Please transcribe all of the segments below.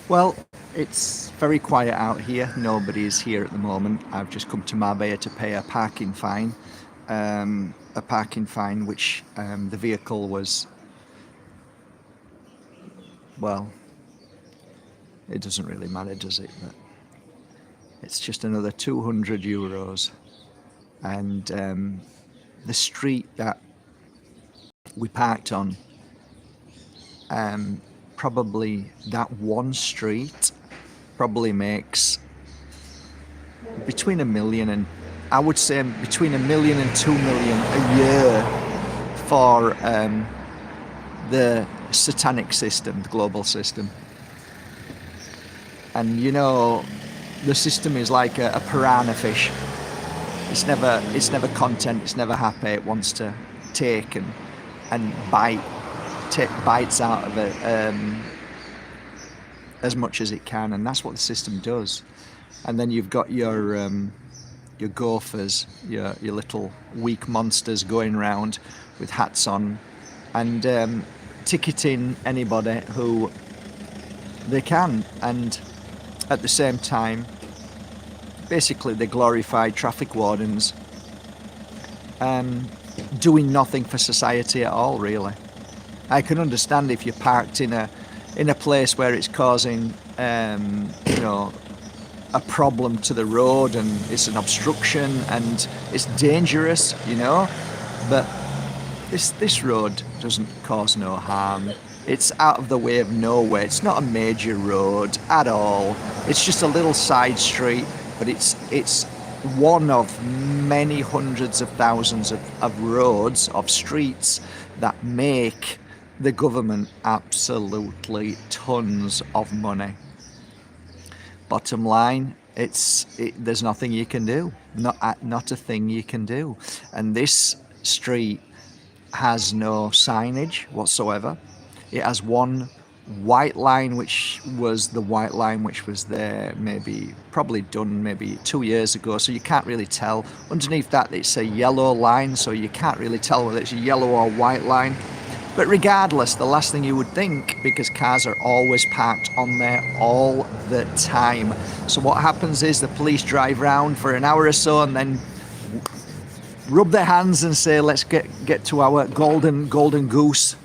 Well, it's very quiet out here. Nobody's here at the moment. I've just come to Marbella to pay a parking fine. Which the vehicle was, well, it doesn't really matter, does it? But it's just another €200. And the street that we parked on, probably that one street probably makes between I would say between $1 million and $2 million a year for the Satanic system, the global system. And you know, the system is like a piranha fish. It's never content. It's never happy. It wants to take and take bites out of it as much as it can, and that's what the system does. And then you've got your gophers, your little weak monsters going around with hats on and ticketing anybody who they can, and at the same time basically they glorify traffic wardens doing nothing for society at all, really. I can understand if you're parked in a place where it's causing a problem to the road and it's an obstruction and it's dangerous, but this road doesn't cause no harm. It's out of the way of nowhere. It's not a major road at all. It's just a little side street, but it's one of many hundreds of thousands of roads, of streets that make the government absolutely tons of money. Bottom line, there's nothing you can do, not a thing you can do. And this street has no signage whatsoever. It has one white line, which was the white line which was there probably done maybe 2 years ago, so you can't really tell. Underneath that it's a yellow line, so you can't really tell whether it's a yellow or white line. But regardless, the last thing you would think, because cars are always parked on there all the time. So what happens is the police drive round for an hour or so and then rub their hands and say, let's get to our golden goose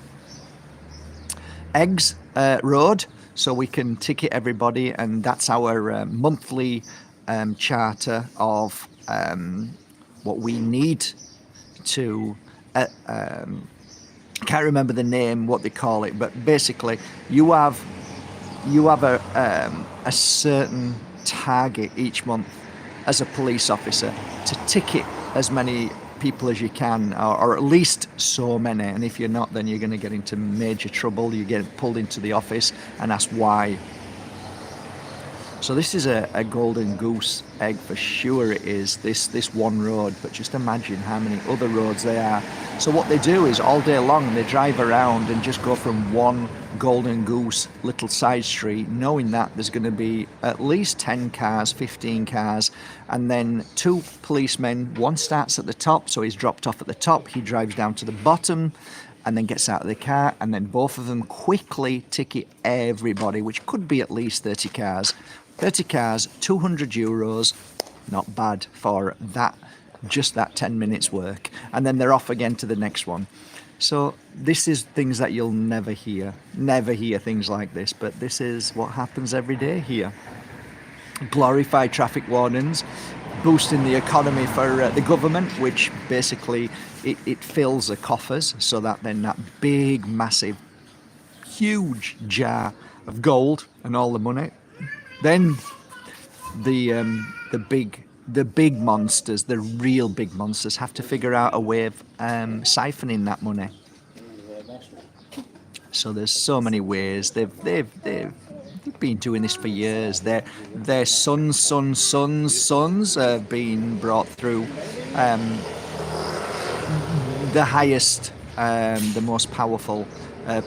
eggs road so we can ticket everybody. And that's our monthly charter of what we need to I can't remember the name, what they call it, but basically you have a certain target each month as a police officer to ticket as many people as you can, or at least so many. And if you're not, then you're going to get into major trouble. You get pulled into the office and asked why. So this is a golden goose egg for sure. It is this one road, but just imagine how many other roads there are. So what they do is all day long they drive around and just go from one golden goose little side street, knowing that there's going to be at least 10 cars, 15 cars, and then 2 policemen. One starts at the top, so he's dropped off at the top, he drives down to the bottom and then gets out of the car, and then both of them quickly ticket everybody, which could be at least 30 cars. 30 cars, €200, not bad for just that 10 minutes work. And then they're off again to the next one. So this is things that you'll never hear things like this, but this is what happens every day here. Glorified traffic wardens, boosting the economy for the government, which basically it fills the coffers, so that then that big, massive, huge jar of gold and all the money, then the big monsters, the real big monsters, have to figure out a way of siphoning that money. So there's so many ways. They've been doing this for years. Their sons have been brought through the highest, the most powerful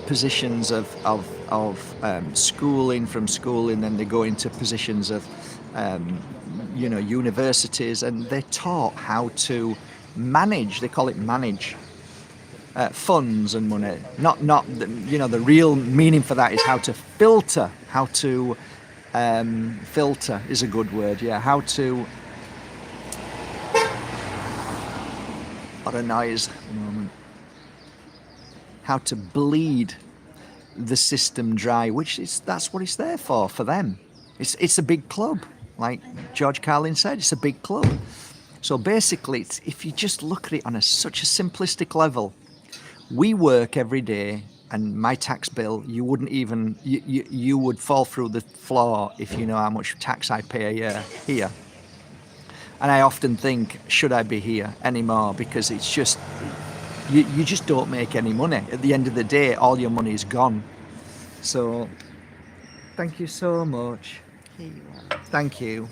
positions of schooling. From schooling, then they go into positions of universities, and they're taught how to manage. They call it manage. funds and money. Not the real meaning for that is how to filter. How to filter is a good word. Yeah, how to. What a noise at the moment. How to bleed the system dry, that's what it's there for them. It's a big club, like George Carlin said. It's a big club. So basically, if you just look at it on such a simplistic level, we work every day, and my tax bill, you wouldn't even you would fall through the floor if you know how much tax I pay a year here. And I often think, should I be here anymore? Because it's just, you just don't make any money. At the end of the day, all your money is gone. So, thank you so much. Here you are. Thank you.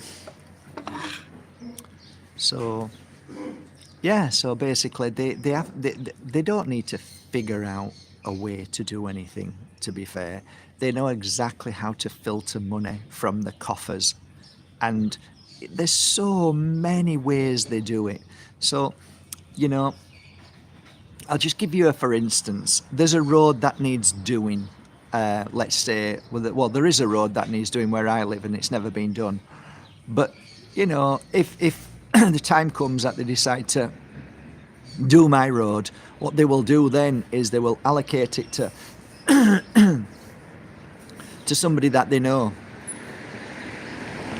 So, yeah, so basically they don't need to figure out a way to do anything, to be fair. They know exactly how to filter money from the coffers. And there's so many ways they do it. So, I'll just give you for instance. There's a road that needs doing. Let's say, well, there is a road that needs doing where I live, and it's never been done. But if the time comes that they decide to do my road, what they will do then is they will allocate it to to somebody that they know.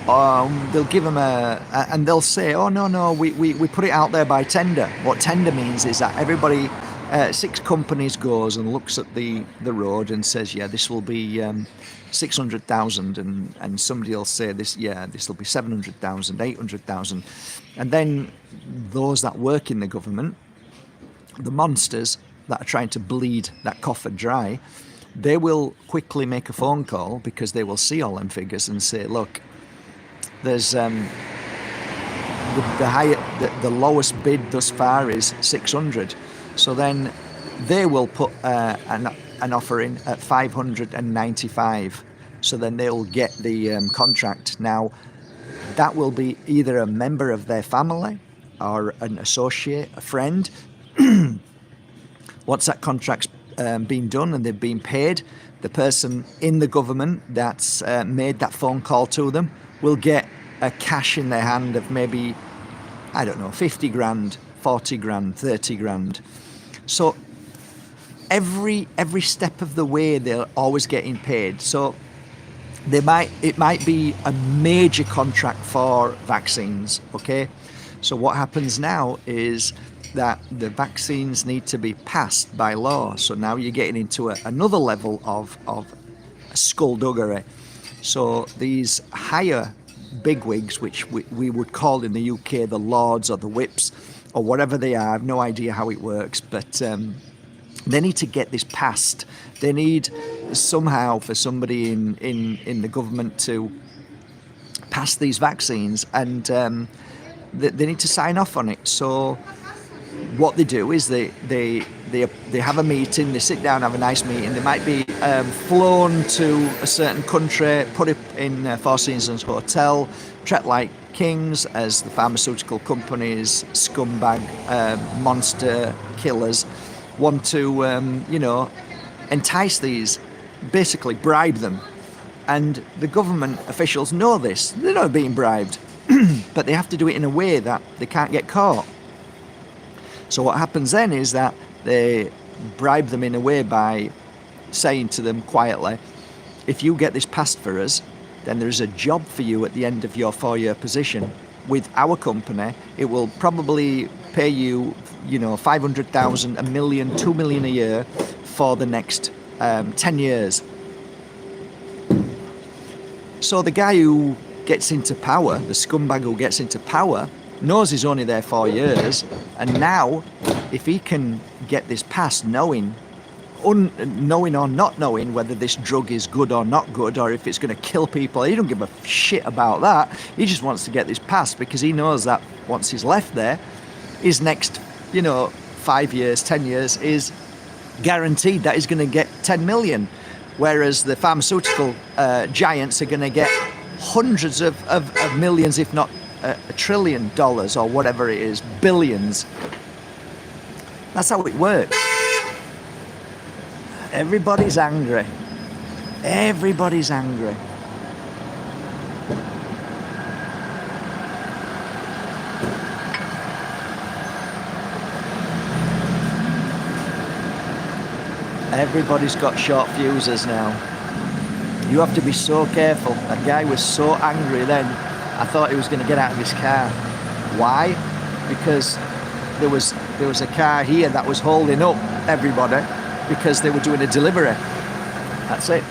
They'll give them and they'll say, oh no, we put it out there by tender. What tender means is that everybody, 6 companies goes and looks at the road and says, yeah, this will be 600,000, and somebody will say this will be 700,000, 800,000, and then those that work in the government, the monsters that are trying to bleed that coffer dry, they will quickly make a phone call, because they will see all them figures and say, look, there's the lowest bid thus far is 600. So then they will put an offer in at 595. So then they'll get the contract. Now, that will be either a member of their family or an associate, a friend. Once that contract's been done and they've been paid, the person in the government that's made that phone call to them will get a cash in their hand of maybe, I don't know, 50 grand, 40 grand, 30 grand. So every step of the way they're always getting paid. So it might be a major contract for vaccines, okay? So what happens now is that the vaccines need to be passed by law. So now you're getting into another level of skullduggery. So these higher bigwigs, which we would call in the UK the lords or the whips or whatever they are, I have no idea how it works, but they need to get this passed. They need somehow for somebody in the government to pass these vaccines, and they need to sign off on it. So what they do is they have a meeting, they sit down, have a nice meeting. They might be flown to a certain country, put it in Four Seasons Hotel, treat like kings as the pharmaceutical companies, scumbag, monster killers, want to, entice these, basically bribe them. And the government officials know this. They're not being bribed, but they have to do it in a way that they can't get caught. So what happens then is that they bribe them in a way by saying to them quietly, if you get this passed for us, then there's a job for you at the end of your 4-year position. With our company, it will probably pay you, 500,000, $1 million, $2 million a year for the next 10 years. So the guy who gets into power, the scumbag who gets into power, knows he's only there 4 years, and now if he can get this passed, knowing or not knowing whether this drug is good or not good, or if it's going to kill people, he don't give a shit about that. He just wants to get this passed because he knows that once he's left there, his next 5 years, 10 years is guaranteed that he's going to get 10 million, whereas the pharmaceutical giants are going to get hundreds of millions, if not $1 trillion or whatever it is, billions. That's how it works. Everybody's angry. Everybody's angry. Everybody's got short fuses now. You have to be so careful. That guy was so angry then, I thought he was going to get out of his car. Why? Because there was a car here that was holding up everybody because they were doing a delivery. That's it.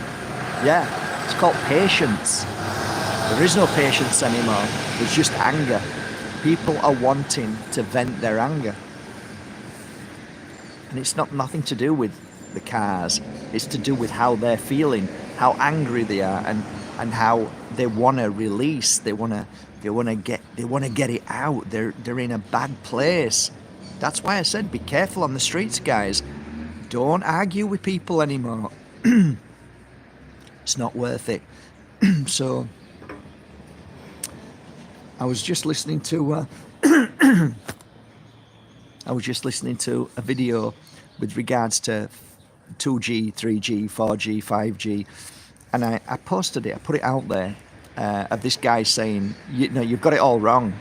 Yeah, it's called patience. There is no patience anymore. There's just anger. People are wanting to vent their anger. And it's nothing to do with the cars. It's to do with how they're feeling, how angry they are, and how they want to release. They want to get it out. They're in a bad place. That's why I said be careful on the streets, guys. Don't argue with people anymore. It's not worth it. So I was just listening to a video with regards to 2G, 3G, 4G, 5G, and I posted it. I put it out there of this guy saying, you've got it all wrong.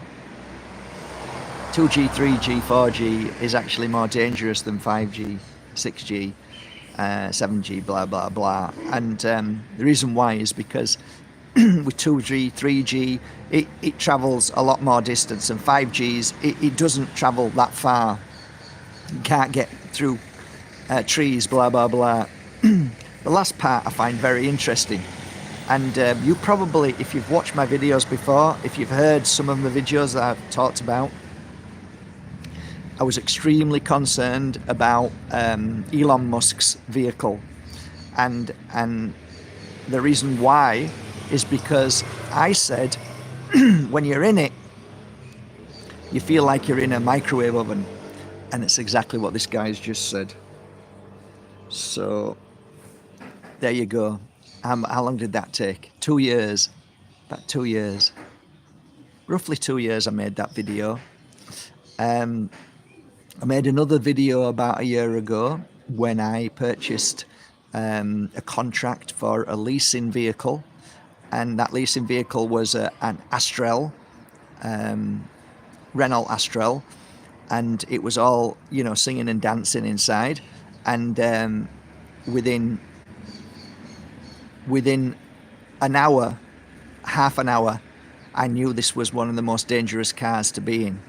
2G, 3G, 4G is actually more dangerous than 5G, 6G, 7G, blah, blah, blah. And the reason why is because with 2G, 3G, it travels a lot more distance, and 5Gs, it doesn't travel that far. You can't get through trees, blah, blah, blah. The last part I find very interesting. And you probably, if you've watched my videos before, if you've heard some of the videos that I've talked about, I was extremely concerned about Elon Musk's vehicle. And the reason why is because I said, when you're in it, you feel like you're in a microwave oven. And it's exactly what this guy's just said. So there you go. How long did that take? 2 years. About 2 years. Roughly 2 years I made that video. I made another video about a year ago when I purchased a contract for a leasing vehicle. And that leasing vehicle was an Astral, Renault Astral. And it was all, singing and dancing inside. And within an hour, half an hour, I knew this was one of the most dangerous cars to be in.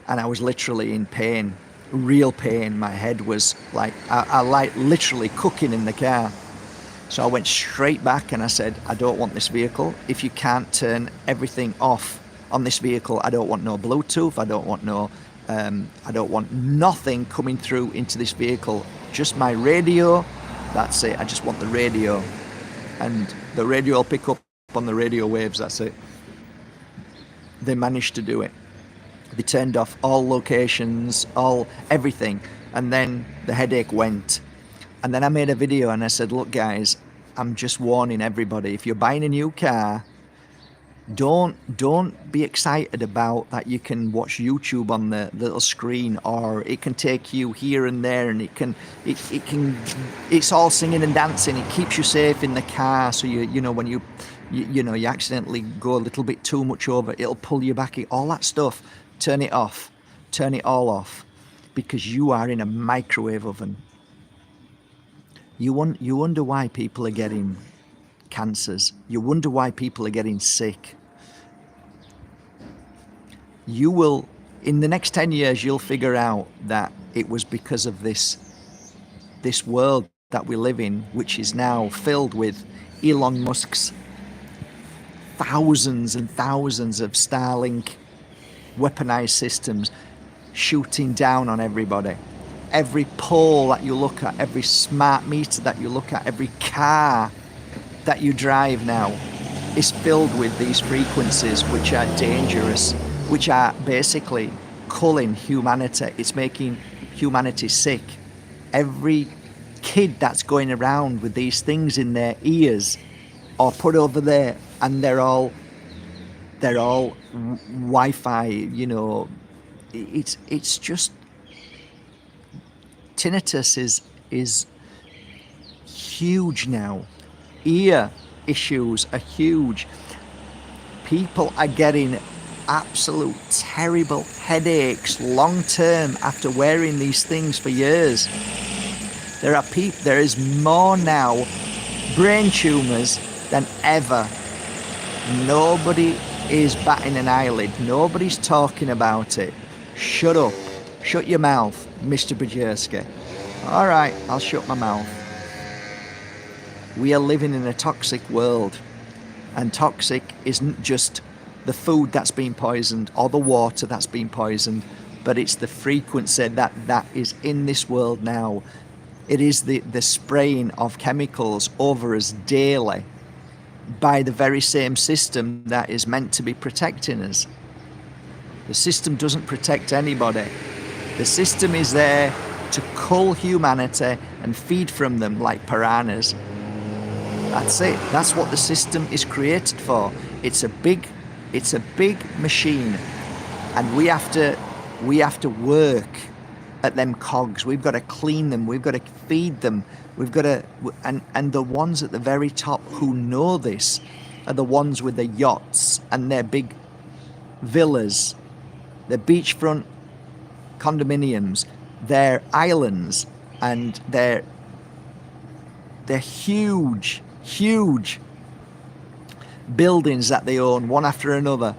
And I was literally in pain, real pain. My head was like, I like literally cooking in the car. So I went straight back and I said, I don't want this vehicle. If you can't turn everything off on this vehicle, I don't want no Bluetooth. I don't want nothing coming through into this vehicle. Just my radio. That's it. I just want the radio. And the radio will pick up on the radio waves. That's it. They managed to do it. They turned off all locations, everything. And then the headache went. And then I made a video and I said, look guys, I'm just warning everybody, if you're buying a new car, don't be excited about that you can watch YouTube on the little screen, or it can take you here and there, and it's all singing and dancing. It keeps you safe in the car. So when you accidentally go a little bit too much over, it'll pull you back. All that stuff, turn it off, turn it all off, because you are in a microwave oven. You wonder why people are getting cancers. You wonder why people are getting sick. You will, in the next 10 years, you'll figure out that it was because of this world that we live in, which is now filled with Elon Musk's thousands and thousands of Starlink weaponized systems shooting down on everybody. Every pole that you look at, every smart meter that you look at, every car that you drive now is filled with these frequencies which are dangerous, which are basically culling humanity. It's making humanity sick. Every kid that's going around with these things in their ears are put over there, and they're all Wi-Fi, it's just tinnitus is huge now. Ear issues are huge. People are getting absolute terrible headaches long term after wearing these things for years. There is more now brain tumours than ever. Nobody is batting an eyelid. Nobody's talking about it. Shut up. Shut your mouth, Mr. Bajerski. All right, I'll shut my mouth. We are living in a toxic world, and toxic isn't just the food that's been poisoned or the water that's been poisoned, but it's the frequency that is in this world now. It is the spraying of chemicals over us daily by the very same system that is meant to be protecting us. The system doesn't protect anybody. The system is there to cull humanity and feed from them like piranhas. That's it. That's what the system is created for. It's a big machine, and we have to work at them cogs. We've got to clean them. We've got to feed them. We've got to, and the ones at the very top who know this are the ones with the yachts and their big villas, their beachfront condominiums, their islands, and their huge buildings that they own one after another,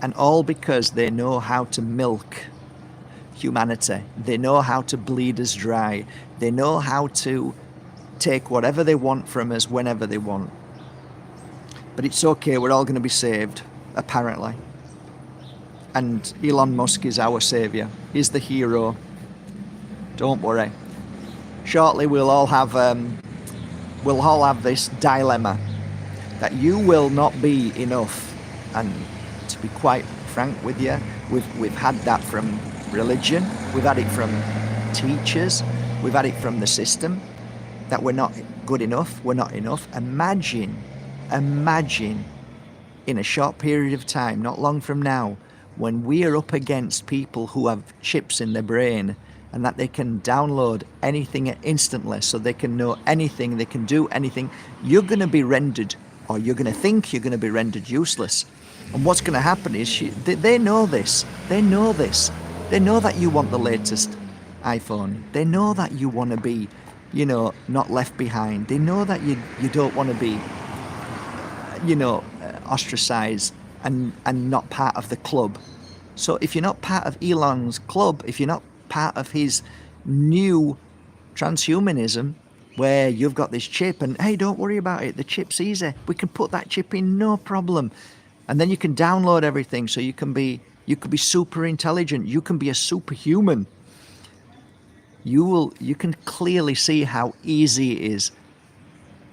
and all because they know how to milk humanity. They know how to bleed us dry. They know how to take whatever they want from us whenever they want. But it's okay, we're all going to be saved, apparently. And Elon Musk is our saviour. He's the hero. Don't worry. Shortly we'll all have this dilemma that you will not be enough. And to be quite frank with you, we've had that from religion, we've had it from teachers, we've had it from the system, that we're not good enough, we're not enough. Imagine in a short period of time, not long from now, when we are up against people who have chips in their brain and that they can download anything instantly, so they can know anything, they can do anything, you're going to be rendered, or you're going to think you're going to be rendered useless. And what's going to happen is they know this. They know this. They know that you want the latest iPhone. They know that you want to be, not left behind. They know that you don't want to be, ostracized and not part of the club. So if you're not part of Elon's club, if you're not part of his new transhumanism, where you've got this chip and, hey, don't worry about it, the chip's easy. We can put that chip in, no problem. And then you can download everything, so you could be super intelligent. You can be a superhuman. You can clearly see how easy it is.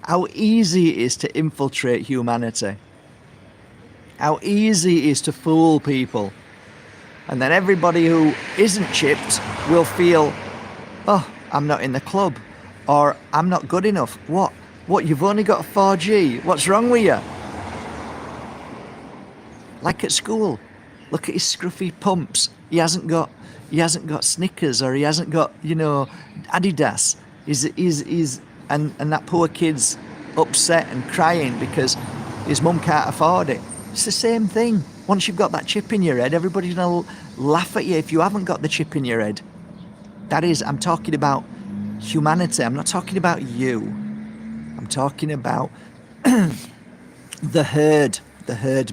How easy it is to infiltrate humanity. How easy it is to fool people. And then everybody who isn't chipped will feel, oh, I'm not in the club, or I'm not good enough. What, you've only got 4G? What's wrong with you? Like at school, look at his scruffy pumps. He hasn't got Snickers, or he hasn't got, Adidas. And that poor kid's upset and crying because his mum can't afford it. It's the same thing. Once you've got that chip in your head, everybody's going to laugh at you if you haven't got the chip in your head. That is, I'm talking about humanity. I'm not talking about you. I'm talking about the herd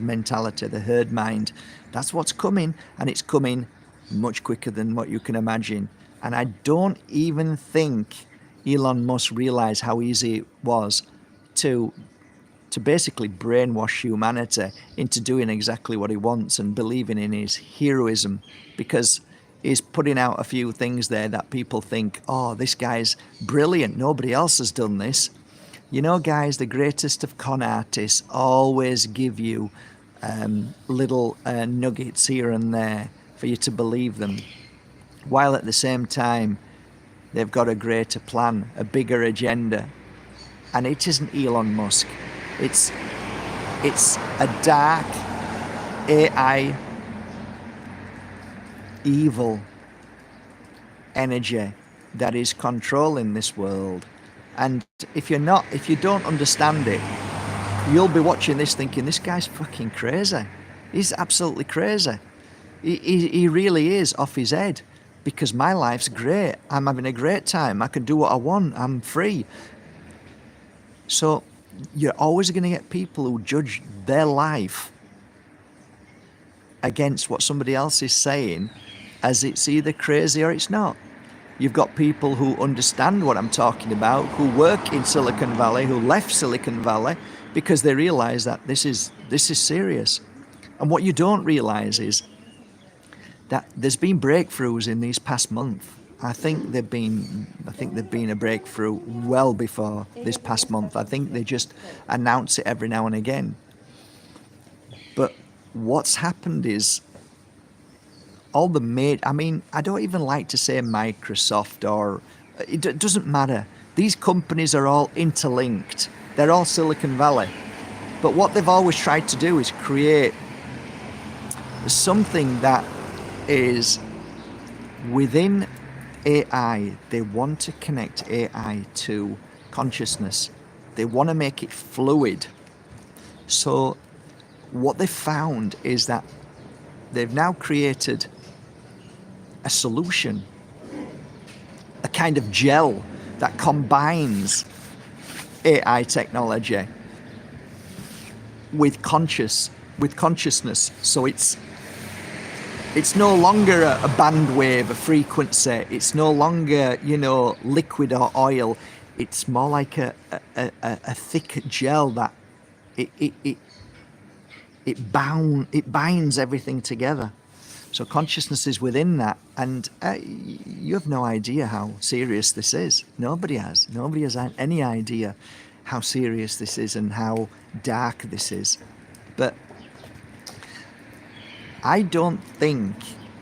mentality, the herd mind. That's what's coming, and it's coming much quicker than what you can imagine. And I don't even think Elon Musk realized how easy it was to basically brainwash humanity into doing exactly what he wants and believing in his heroism, because he's putting out a few things there that people think, oh, this guy's brilliant, nobody else has done this. Guys, the greatest of con artists always give you little nuggets here and there for you to believe them, while at the same time they've got a greater plan, a bigger agenda. And it isn't Elon Musk. It's a dark AI evil energy that is controlling this world. And if you don't understand it, you'll be watching this thinking, this guy's fucking crazy. He's absolutely crazy. He really is off his head, because my life's great. I'm having a great time. I can do what I want. I'm free. So you're always going to get people who judge their life against what somebody else is saying as it's either crazy or it's not. You've got people who understand what I'm talking about, who work in Silicon Valley, who left Silicon Valley because they realize that this is serious. And what you don't realize is that there's been breakthroughs in these past month. I think they've been a breakthrough well before this past month. I think they just announce it every now and again. But what's happened is all the I don't even like to say Microsoft, or it doesn't matter. These companies are all interlinked. They're all Silicon Valley. But what they've always tried to do is create something that is within AI. They want to connect AI to consciousness. They want to make it fluid. So what they've found is that they've now created a solution, a kind of gel that combines AI technology with consciousness. So it's no longer a band wave, a frequency. It's no longer, liquid or oil. It's more like a thick gel that it binds everything together. So consciousness is within that, and you have no idea how serious this is. Nobody has any idea how serious this is and how dark this is. But I don't think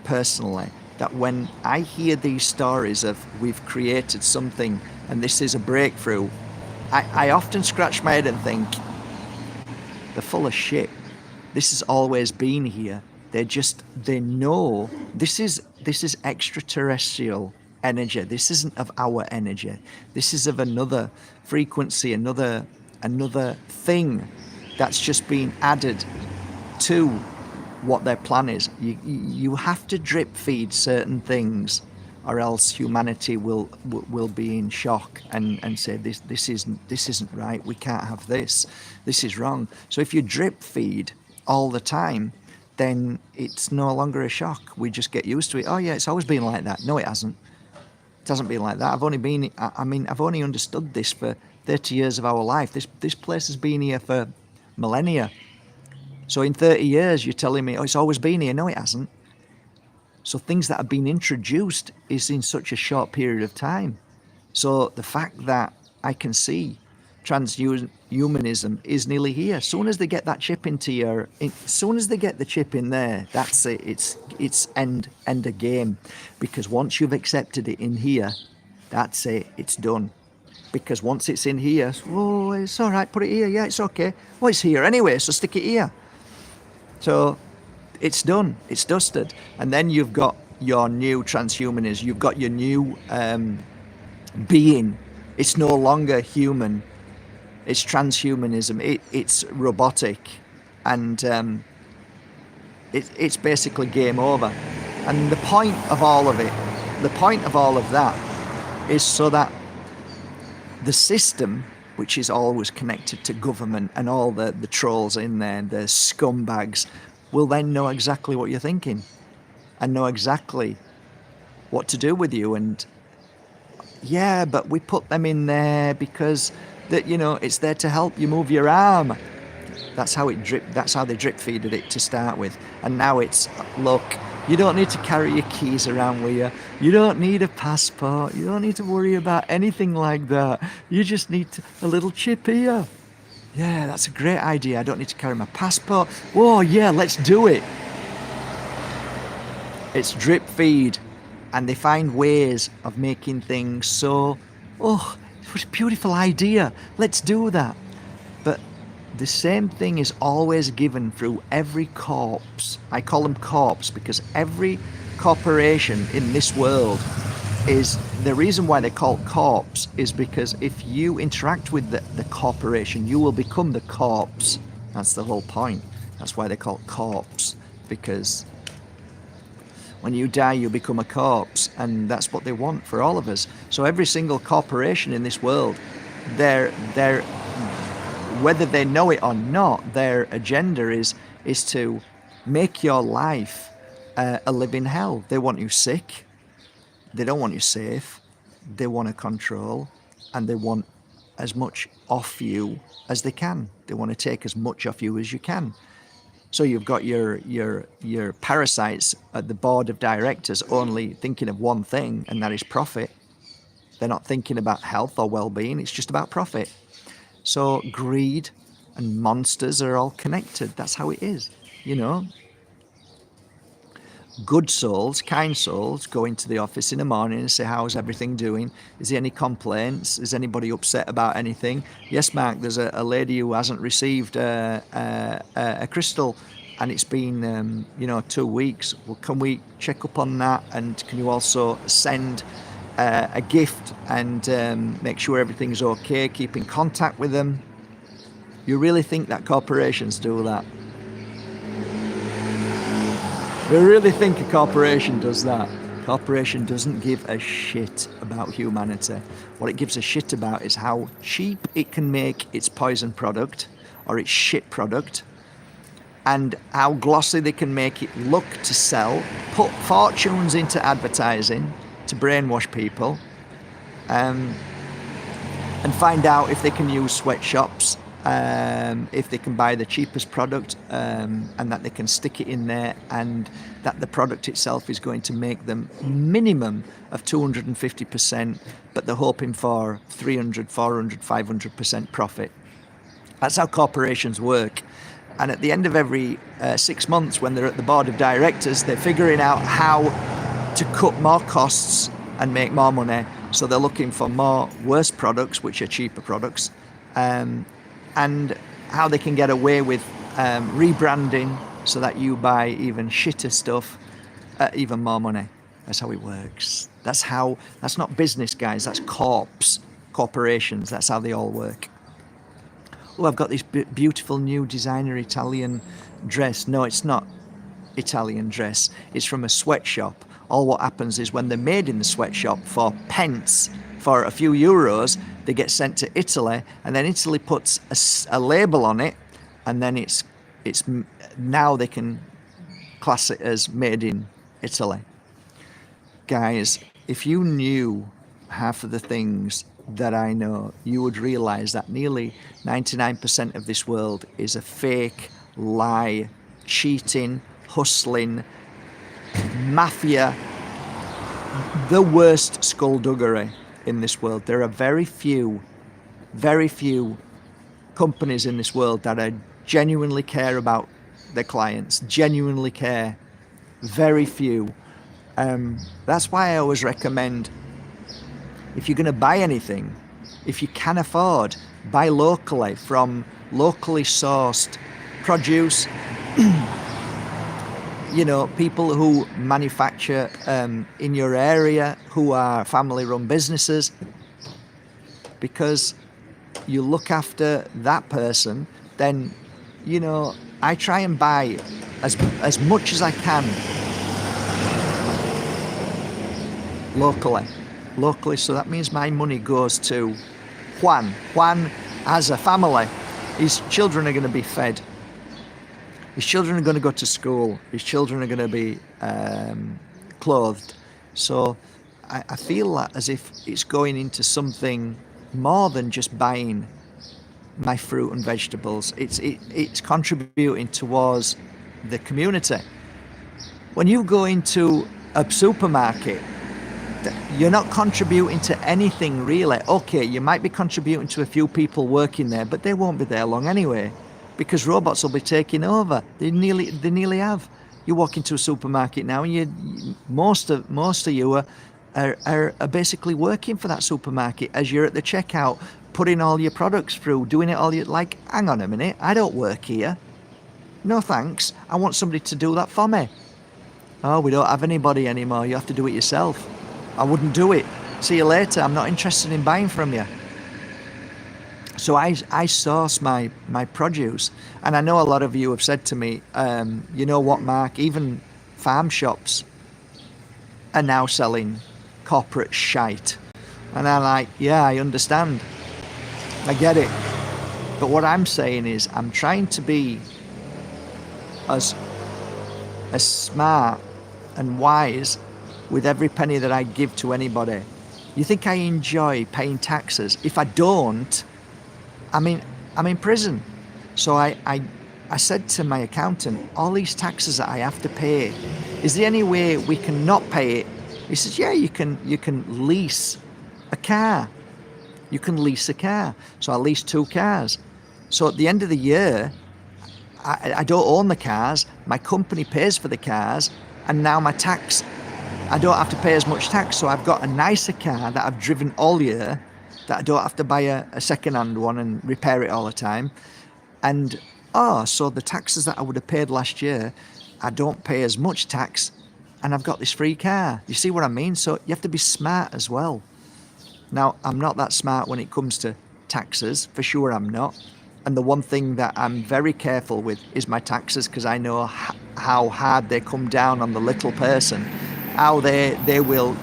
personally that when I hear these stories of we've created something and this is a breakthrough, I often scratch my head and think they're full of shit. This has always been here. They know this is extraterrestrial energy. This isn't of our energy. This is of another frequency, another thing that's just been added to what their plan is. You have to drip feed certain things, or else humanity will be in shock and say this isn't right. We can't have this. This is wrong. So if you drip feed all the time, then it's no longer a shock. We just get used to it. Oh yeah, it's always been like that. No, it hasn't. It hasn't been like that. I've only understood this for 30 years of our life. This place has been here for millennia. So in 30 years, you're telling me, oh, it's always been here. No, it hasn't. So things that have been introduced is in such a short period of time. So the fact that I can see transhumanism is nearly here. As soon as they get that chip as soon as they get the chip in there, that's it. It's end of game. Because once you've accepted it in here, that's it. It's done. Because once it's in here, oh, it's all right. Put it here. Yeah, it's okay. Well, it's here anyway, so stick it here. So it's done. It's dusted. And then you've got your new transhumanism. You've got your new being. It's no longer human. It's transhumanism. It's robotic, and it's basically game over. And the point of all of that, is so that the system, which is always connected to government and all the trolls in there, the scumbags, will then know exactly what you're thinking and know exactly what to do with you. And yeah, but we put them in there because it's there to help you move your arm. That's how they drip feeded it to start with. And now it's, look, you don't need to carry your keys around with you. You don't need a passport. You don't need to worry about anything like that. You just need a little chip here. Yeah, that's a great idea. I don't need to carry my passport. Oh yeah, let's do it. It's drip feed. And they find ways of making things so, oh, what a beautiful idea. Let's do that. But the same thing is always given through every corpse. I call them corpse because every corporation in this world is the reason why they're called corpse is because if you interact with the corporation, you will become the corpse. That's the whole point. That's why they're called corpse, because when you die, you become a corpse, and that's what they want for all of us. So every single corporation in this world, they're whether they know it or not, their agenda is to make your life a living hell. They want you sick. They don't want you safe. They want to control, and they want as much off you as they can. They want to take as much off you as you can. So you've got your parasites at the board of directors only thinking of one thing, and that is profit. They're not thinking about health or well-being. It's just about profit. So greed and monsters are all connected. That's how it is, you know. Good souls, kind souls, go into the office in the morning and say, how's everything doing? Is there any complaints? Is anybody upset about anything? Yes, Mark, there's a lady who hasn't received a crystal, and it's been 2 weeks. Well, can we check up on that? And can you also send a gift and make sure everything's okay? Keep in contact with them. You really think that corporations do that? You really think a corporation does that? Corporation doesn't give a shit about humanity. What it gives a shit about is how cheap it can make its poison product or its shit product, and how glossy they can make it look to sell, put fortunes into advertising to brainwash people, and find out if they can use sweatshops, if they can buy the cheapest product, and that they can stick it in there, and that the product itself is going to make them minimum of 250%, but they're hoping for 300, 400, 500% profit. That's how corporations work. And at the end of every 6 months, when they're at the board of directors, they're figuring out how to cut more costs and make more money. So they're looking for more worse products, which are cheaper products, and how they can get away with rebranding so that you buy even shitter stuff at even more money. That's how it works. That's not business, guys. That's corporations. That's how they all work. Oh, I've got this beautiful new designer Italian dress. No, it's not Italian dress. It's from a sweatshop. All what happens is when they're made in the sweatshop for pence, for a few euros, they get sent to Italy, and then Italy puts a label on it, and then it's now they can class it as made in Italy. Guys, if you knew half of the things that I know, you would realize that nearly 99% of this world is a fake, lie, cheating, hustling, mafia, the worst skullduggery in this world. There are very few companies in this world that genuinely care about their clients, genuinely care. Very few. That's why I always recommend, if you're going to buy anything, if you can afford, buy locally from locally sourced produce. People who manufacture in your area, who are family-run businesses, because you look after that person. Then, I try and buy as much as I can locally. So that means my money goes to Juan. Juan has a family. His children are going to be fed. His children are going to go to school. His children are going to be clothed. So I feel that as if it's going into something more than just buying my fruit and vegetables. It's contributing towards the community. When you go into a supermarket, you're not contributing to anything really. Okay, you might be contributing to a few people working there, but they won't be there long anyway, because robots will be taking over. They nearly have. You walk into a supermarket now, and most of you are basically working for that supermarket as you're at the checkout, putting all your products through, doing it all. Like, hang on a minute, I don't work here. No thanks. I want somebody to do that for me. Oh, we don't have anybody anymore. You have to do it yourself. I wouldn't do it. See you later. I'm not interested in buying from you. So I source my produce, and I know a lot of you have said to me, you know what, Mark, even farm shops are now selling corporate shite. And I'm like, yeah, I understand. I get it. But what I'm saying is I'm trying to be as smart and wise with every penny that I give to anybody. You think I enjoy paying taxes? If I don't, I'm in prison. So I said to my accountant, all these taxes that I have to pay, is there any way we can not pay it? He says, yeah, you can lease a car. You can lease a car. So I leased 2 cars. So at the end of the year, I don't own the cars. My company pays for the cars, and now my tax, I don't have to pay as much tax. So I've got a nicer car that I've driven all year, that I don't have to buy a second-hand one and repair it all the time. And so the taxes that I would have paid last year, I don't pay as much tax, and I've got this free car. You see what I mean? So you have to be smart as well. Now, I'm not that smart when it comes to taxes, for sure I'm not. And the one thing that I'm very careful with is my taxes, because I know how hard they come down on the little person. How they will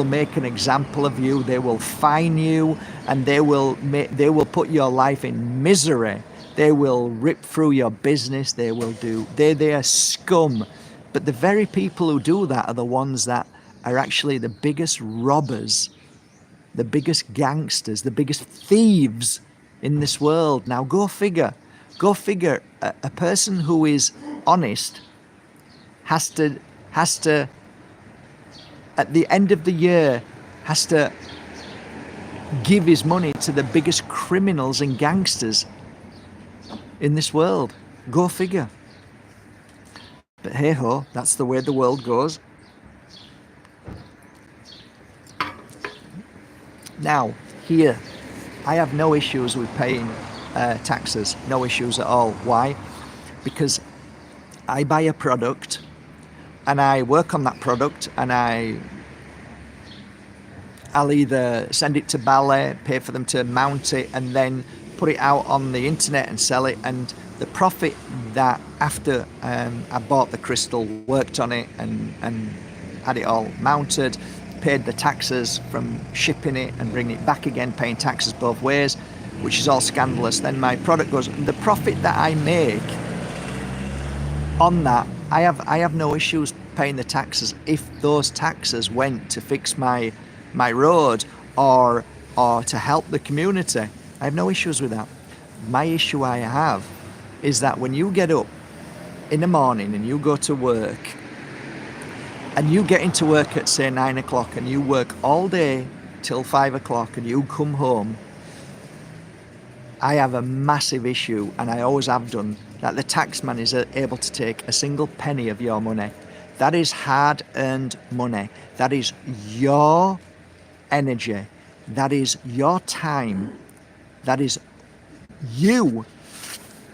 make an example of you. They will fine you, and they will put your life in misery. They will rip through your business. They are scum. But the very people who do that are the ones that are actually the biggest robbers, the biggest gangsters, the biggest thieves in this world. Now go figure. A person who is honest has to at the end of the year has to give his money to the biggest criminals and gangsters in this world. Go figure. But hey ho, that's the way the world goes. Now, here, I have no issues with paying taxes, no issues at all. Why? Because I buy a product and I work on that product, and I'll either send it to ballet, pay for them to mount it, and then put it out on the internet and sell it. And the profit that after I bought the crystal, worked on it and had it all mounted, paid the taxes from shipping it and bringing it back again, paying taxes both ways, which is all scandalous. Then my product goes, the profit that I make on that, I have no issues paying the taxes if those taxes went to fix my road or to help the community. I have no issues with that. My issue I have is that when you get up in the morning and you go to work, and you get into work at say 9 o'clock and you work all day till 5 o'clock and you come home, I have a massive issue, and I always have done, that the taxman is able to take a single penny of your money. That is hard-earned money. That is your energy. That is your time. That is you.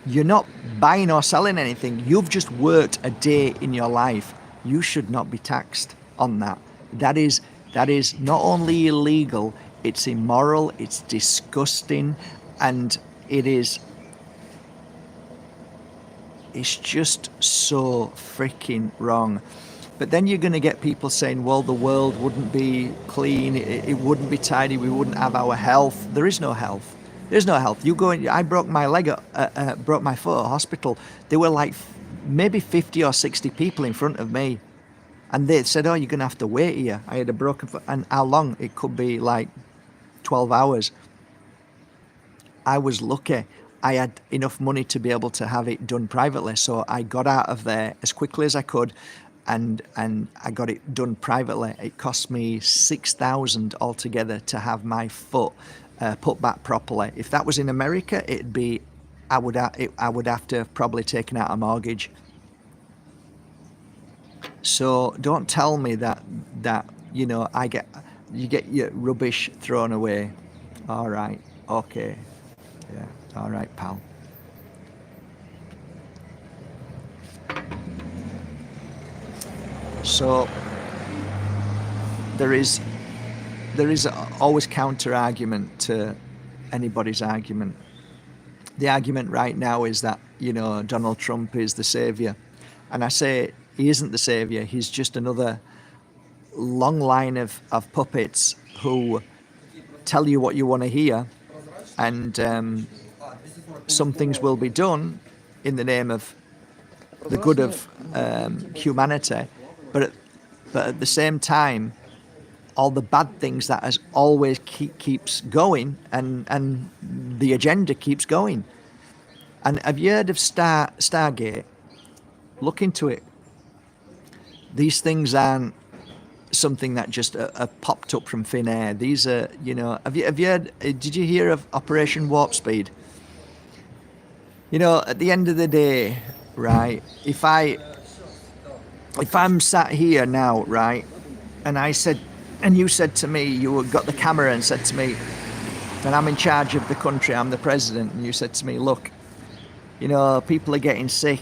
You're not buying or selling anything. You've just worked a day in your life. You should not be taxed on that. That is not only illegal, it's immoral, it's disgusting, and it's just so freaking wrong. But then you're going to get people saying, well, the world wouldn't be clean, it wouldn't be tidy, we wouldn't have our health. There is no health. There's no health. You go in, I broke my leg, broke my foot at hospital. There were like maybe 50 or 60 people in front of me. And they said, oh, you're going to have to wait here. I had a broken foot. And how long? It could be like 12 hours. I was lucky. I had enough money to be able to have it done privately. So I got out of there as quickly as I could, and I got it done privately. It cost me $6,000 altogether to have my foot put back properly. If that was in America, it'd be, I would have to have probably taken out a mortgage. So don't tell me that you know you get your rubbish thrown away. All right, okay, yeah, all right, pal. So there is there is always counter argument to anybody's argument. The argument right now is that, you know, Donald Trump is the savior. And I say he isn't the savior. He's just another long line of puppets who tell you what you want to hear. And some things will be done in the name of the good of humanity. But at the same time, all the bad things that has always keeps going, and the agenda keeps going. And have you heard of Stargate? Look into it. These things aren't something that just popped up from thin air. These are, you know, have you heard? Did you hear of Operation Warp Speed? You know, at the end of the day, right? If I'm sat here now, right, and you said to me, you got the camera and said to me, and I'm in charge of the country, I'm the president, and you said to me, look, you know, people are getting sick.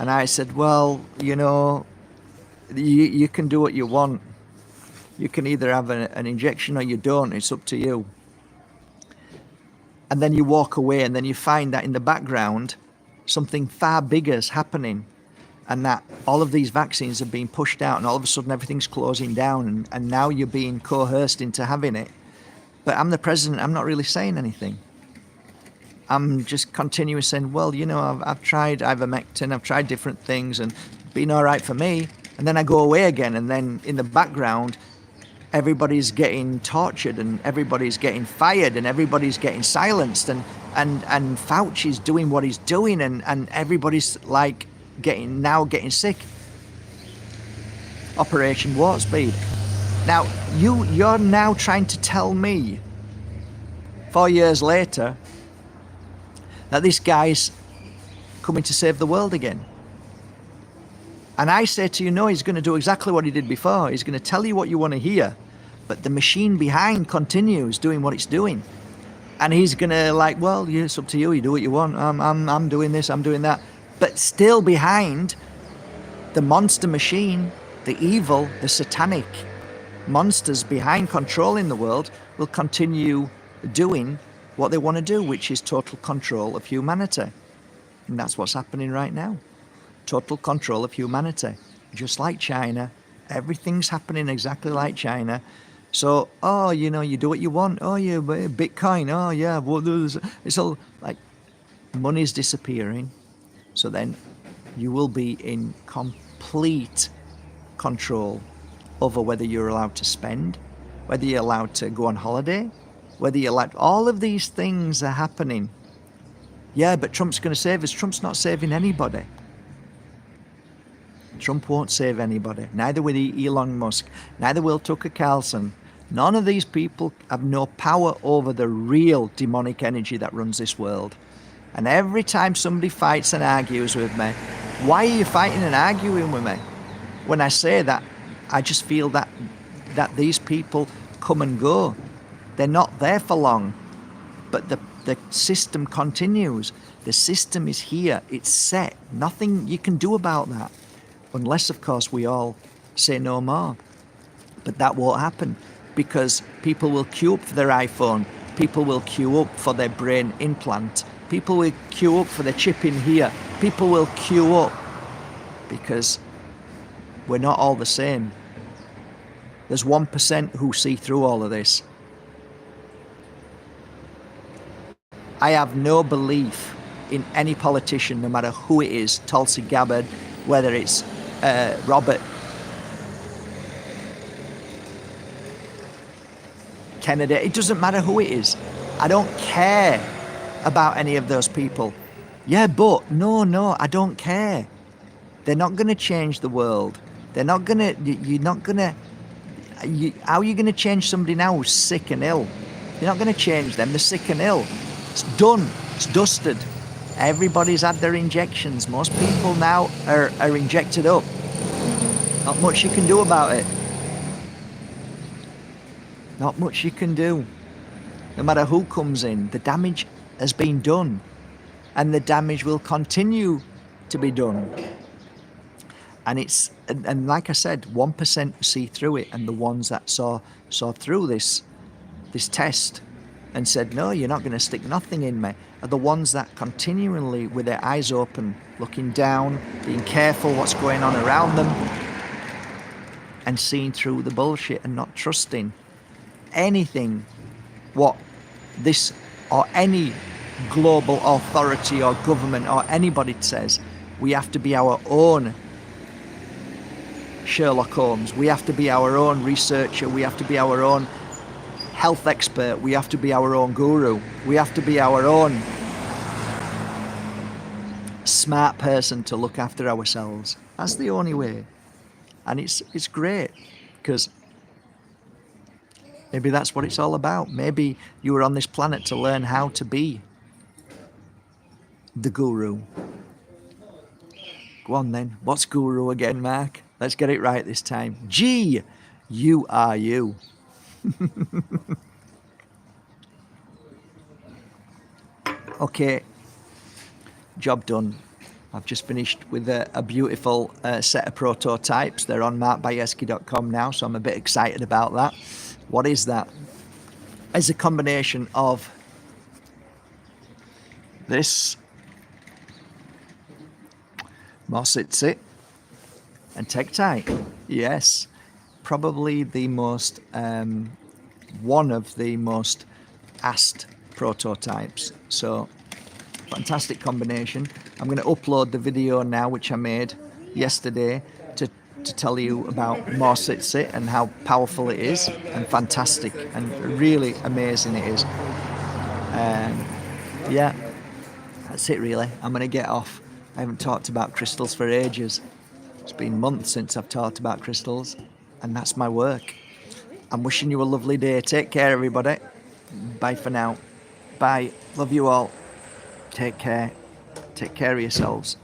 And I said, well, you know, you can do what you want. You can either have an injection or you don't. It's up to you. And then you walk away, and then you find that in the background, something far bigger is happening. And that all of these vaccines are being pushed out, and all of a sudden everything's closing down, and now you're being coerced into having it. But I'm the president, I'm not really saying anything. I'm just continuing saying, well, you know, I've tried ivermectin, I've tried different things, and been all right for me. And then I go away again, and then in the background, everybody's getting tortured, and everybody's getting fired, and everybody's getting silenced, and Fauci's doing what he's doing, and everybody's like getting sick. Operation Warp Speed. Now you're now trying to tell me 4 years later that this guy's coming to save the world again. And I say to you, no, he's going to do exactly what he did before. He's going to tell you what you want to hear, but the machine behind continues doing what it's doing. And he's going to like, well, yeah, it's up to you. You do what you want. I'm doing this, I'm doing that. But still behind, the monster machine, the evil, the satanic monsters behind controlling the world will continue doing what they want to do, which is total control of humanity. And that's what's happening right now. Total control of humanity. Just like China, everything's happening exactly like China. So, oh, you know, you do what you want. Oh, yeah, Bitcoin. Oh, yeah, well, it's all like money's disappearing. So then you will be in complete control over whether you're allowed to spend, whether you're allowed to go on holiday, whether you're allowed. All of these things are happening. Yeah, but Trump's going to save us. Trump's not saving anybody. Trump won't save anybody. Neither will Elon Musk. Neither will Tucker Carlson. None of these people have no power over the real demonic energy that runs this world. And every time somebody fights and argues with me, why are you fighting and arguing with me? When I say that, I just feel that these people come and go. They're not there for long. But the system continues. The system is here. It's set. Nothing you can do about that. Unless, of course, we all say no more. But that won't happen, because people will queue up for their iPhone. People will queue up for their brain implant. People will queue up for their chip in here. People will queue up because we're not all the same. There's 1% who see through all of this. I have no belief in any politician, no matter who it is, Tulsi Gabbard, whether it's Robert Kennedy, it doesn't matter who it is. I don't care about any of those people. Yeah, but no, I don't care. They're not going to change the world. They're not going to, you're not going to, how are you going to change somebody now who's sick and ill? You're not going to change them, they're sick and ill. It's done, it's dusted. Everybody's had their injections. Most people now are injected up. Not much you can do about it. Not much you can do. No matter who comes in, the damage has been done. And the damage will continue to be done. And and like I said, 1% see through it, and the ones that saw through this test and said, no, you're not going to stick nothing in me, are the ones that continually, with their eyes open, looking down, being careful what's going on around them, and seeing through the bullshit and not trusting anything what this or any global authority or government or anybody says. We have to be our own Sherlock Holmes. We have to be our own researcher. We have to be our own health expert. We have to be our own guru. We have to be our own smart person to look after ourselves. That's the only way. And it's great, because maybe that's what it's all about. Maybe you were on this planet to learn how to be the guru. Go on then. What's guru again, Mark? Let's get it right this time. G, you are you. Okay, job done. I've just finished with a beautiful set of prototypes. They're on markbajerski.com now, so I'm a bit excited about that. What is that? It's a combination of this Mositsit and Tight. Yes, probably the most one of the most asked prototypes. So fantastic combination. I'm going to upload the video now, which I made yesterday, to tell you about Mositsit and how powerful it is, and fantastic and really amazing it is. Yeah, that's it really. I'm going to get off. I haven't talked about crystals for ages. It's been months since I've talked about crystals, and that's my work. I'm wishing you a lovely day. Take care, everybody. Bye for now. Bye. Love you all. Take care. Take care of yourselves.